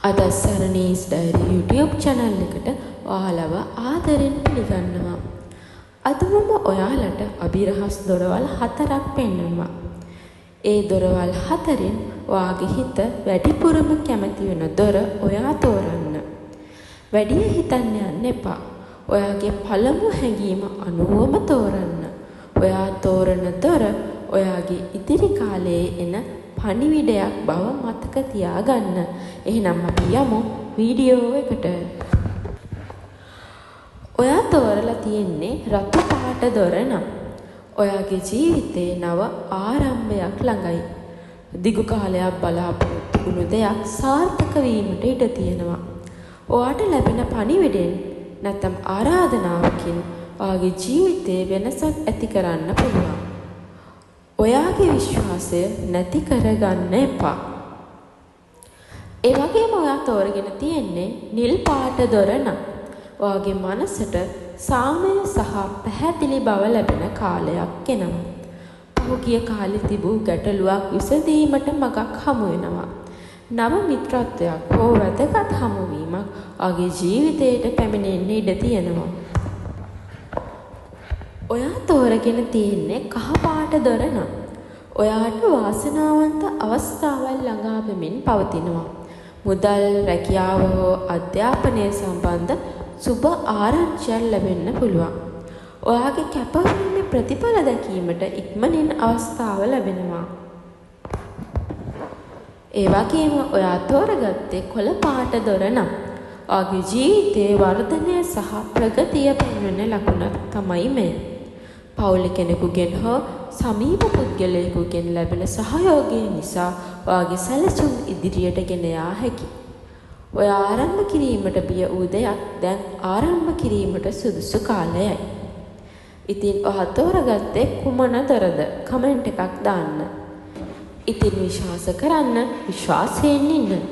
අදස්සරණීස් diary YouTube channel එකට ඔයාලව ආදරෙන් පිළිගන්නවා. අද මම ඔයාලට අභිරහස් දොරවල් 4ක් පෙන්වනවා. ඒ දොරවල් 4න් ඔයාගේ හිත වැඩිපුරම කැමති වෙන දොර ඔයා තෝරන්න. වැඩි හිතන්න යන්න එපා. ඔයාගේ පළමු හැඟීම අනුවම තෝරන්න. ඔයා තෝරන දොර ඔයාගේ ඉදිරි කාලයේ එන පණිවිඩයක් බව මතක තියාගන්න. එහෙනම් අපි යමු වීඩියෝ එකට. ඔයා තෝරලා තියෙන්නේ රතු පාට දොර නම් ඔයාගේ ජීවිතේ නව ආරම්භයක් ළඟයි. දිගු කාලයක් බලාපොරොත්තු වුණු දෙයක් සාර්ථක වීමට ඉඩ තියෙනවා. ඔයාට ලැබෙන පණිවිඩෙන් නැත්නම් ආරාධනාවකින් ඔයාගේ ජීවිතේ වෙනසක් ඇති කරන්න පුළුවන්. ඔයාගේ විශ්වාසය නැති කරගන්න එපා. ඒ වගේම ඔයා තෝරගෙන තියෙන්නේ නිල් පාට දොර නම් ඔයාගේ මනසට සාමය සහ පැහැදිලි බව ලැබෙන කාලයක් එනවා. පහුගිය කාලේ තිබූ ගැටලුවක් විසඳීමට මගක් හමු වෙනවා. නව මිත්‍රත්වයක් හෝ වැදගත් හමුවීමක් ඔයාගේ ජීවිතයට පැමිණෙන්න ඉඩ තියෙනවා. ඔයා තෝරගෙන තියෙන්නේ කහ පාට දොර නම් ඔයාට වාසනාවන්ත අවස්ථාවල් ළඟා වෙමින් පවතිනවා. මුදල්, රැකියාව හෝ අධ්‍යාපනය සම්බන්ධ සුබ ආරංචියක් ලැබෙන්න පුළුවන්. ඔයාගේ කැපවීමේ ප්‍රතිඵල දැකීමට ඉක්මනින් අවස්ථාව ලැබෙනවා. ඒ වගේම ඔයා තෝරගත්තේ කොළ පාට දොර නම් ඔයාගේ ජීවිතයේ වර්ධනය සහ ප්‍රගතිය පෙන්වන ලකුණක් තමයි මේ. පවුල කෙනෙකුගෙන් හෝ සමීප පුද්ගලයෙකුගෙන් ලැබෙන සහයෝගය නිසා ඔයාගේ සැලසුම් ඉදිරියට ගෙන යා හැකියි. ඔයා ආරම්භ කිරීමට බිය වූ දෙයක් දැන් ආරම්භ කිරීමට සුදුසු කාලයයි. ඉතින් ඔයා තෝරගත්තේ කුමන දොරද? කමෙන්ට් එකක් දාන්න. ඉතින් විශ්වාස කරන්න, විශ්වාසයෙන් ඉන්න.